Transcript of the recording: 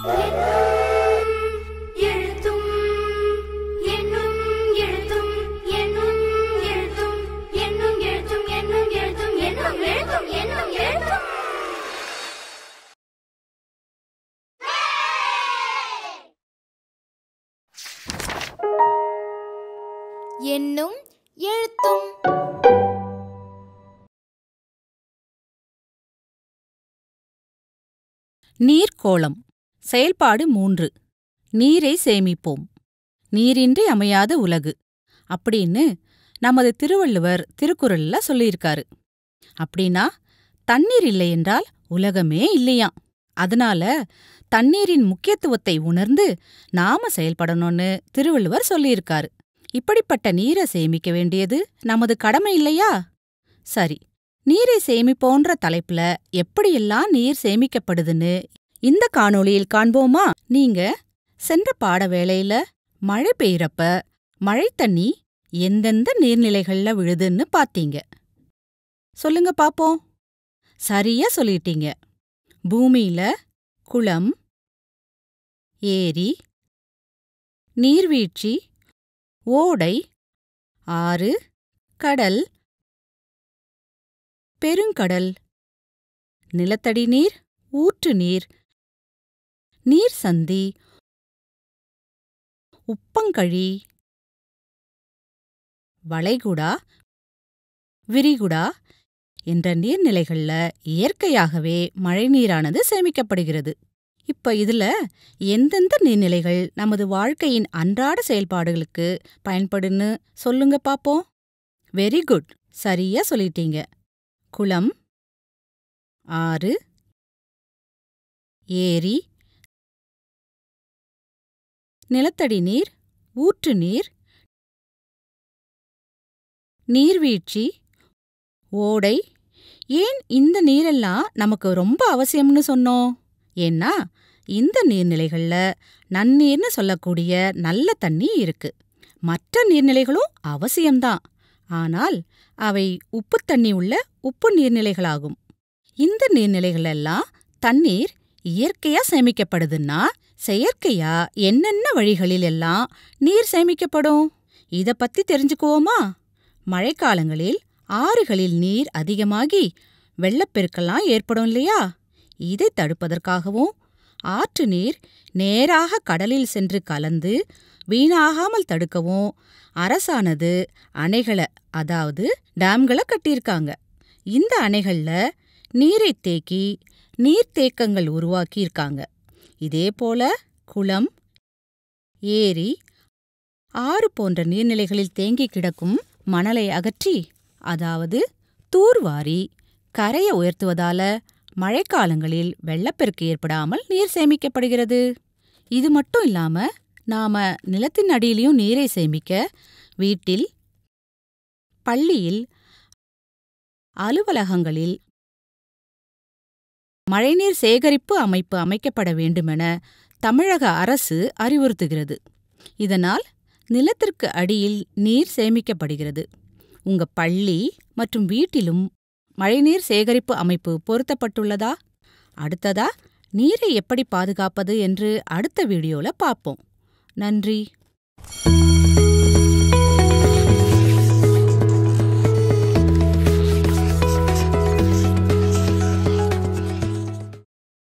எண்ணும் எழுத்தும். நீர்க்கோளம். செயல்பாடு 3. நீரை சேமிப்போம். நீரின்றி அமையாத உலகு அப்படின்னு நமது திருவள்ளுவர் திருக்குறள்ல சொல்லியிருக்காரு. அப்படின்னா தண்ணீர் இல்லையென்றால் உலகமே இல்லையாம். அதனால தண்ணீரின் முக்கியத்துவத்தை உணர்ந்து நாம செயல்படணும்னு திருவள்ளுவர் சொல்லியிருக்காரு. இப்படிப்பட்ட நீரை சேமிக்க வேண்டியது நமது கடமை இல்லையா? சரி, நீரை சேமிப்போன்ற தலைப்புல எப்படியெல்லாம் நீர் சேமிக்கப்படுதுன்னு இந்த காணொளியில் காண்போமா? நீங்க சென்ற பாட வேளையில மழை பெய்யறப்ப மழைத்தண்ணி எந்தெந்த நீர்நிலைகள்ல விழுதுன்னு பாத்தீங்க. சொல்லுங்க பாப்போம். சரியா சொல்லிட்டீங்க. பூமியில குளம், ஏரி, நீர்வீழ்ச்சி, ஓடை, ஆறு, கடல், பெருங்கடல், நிலத்தடி நீர், ஊற்று நீர், நீர்சந்தி, உப்பங்கழி, வளைகுடா, விரிகுடா என்ற நீர்நிலைகள்ல இயற்கையாகவே மழைநீரானது சேமிக்கப்படுகிறது. இப்ப இதுல எந்தெந்த நீர்நிலைகள் நமது வாழ்க்கையின் அன்றாட செயல்பாடுகளுக்கு பயன்படுன்னு சொல்லுங்க பாப்போம். வெரி குட், சரியா சொல்லிட்டீங்க. குளம், ஆறு, ஏரி, நிலத்தடி நீர், ஊற்று நீர், நீர்வீழ்ச்சி, ஓடை. ஏன் இந்த நீரெல்லாம் நமக்கு ரொம்ப அவசியம்னு சொன்னோம்? ஏன்னா இந்த நீர்நிலைகள்ல நன்னீர்னு சொல்லக்கூடிய நல்ல தண்ணி இருக்கு. மற்ற நீர்நிலைகளும் அவசியம்தான். ஆனால் அவை உப்புத்தண்ணி உள்ள உப்பு நீர்நிலைகளாகும். இந்த நீர்நிலைகளெல்லாம் தண்ணீர் இயற்கையா சேமிக்கப்படுதுன்னா செயற்கையா என்னென்ன வழிகளில் எல்லாம் நீர் சேமிக்கப்படும்? இத பத்தி தெரிஞ்சுக்குவோமா? மழைக்காலங்களில் ஆறுகளில் நீர் அதிகமாகி வெள்ளப்பெருக்கெல்லாம் ஏற்படும் இல்லையா? இதை தடுப்பதற்காகவும் ஆற்று நீர் நேராக கடலில் சென்று கலந்து வீணாகாமல் தடுக்கவும் அரசானது அணைகளை, அதாவது டேம்களை கட்டியிருக்காங்க. இந்த அணைகள்ல நீரை தேக்கி நீர்த்தேக்கங்கள் உருவாக்கியிருக்காங்க. இதேபோல குளம், ஏரி, ஆறு போன்ற நீர்நிலைகளில் தேங்கி கிடக்கும் மணலை அகற்றி, அதாவது தூர்வாரி கரையை உயர்த்துவதால மழைக்காலங்களில் வெள்ளப்பெருக்கு ஏற்படாமல் நீர் சேமிக்கப்படுகிறது. இது மட்டும் இல்லாம நாம நிலத்தின் அடியிலையும் நீரை சேமிக்க வீட்டில், பள்ளியில், அலுவலகங்களில் மழைநீர் சேகரிப்பு அமைப்பு அமைக்கப்பட வேண்டுமென தமிழக அரசு அறிவுறுத்துகிறது. இதனால் நிலத்திற்கு அடியில் நீர் சேமிக்கப்படுகிறது. உங்க பள்ளி மற்றும் வீட்டிலும் மழைநீர் சேகரிப்பு அமைப்பு பொருத்தப்பட்டுள்ளதா? அடுத்ததா நீரை எப்படி பாதுகாப்பது என்று அடுத்த வீடியோல பார்ப்போம். நன்றி.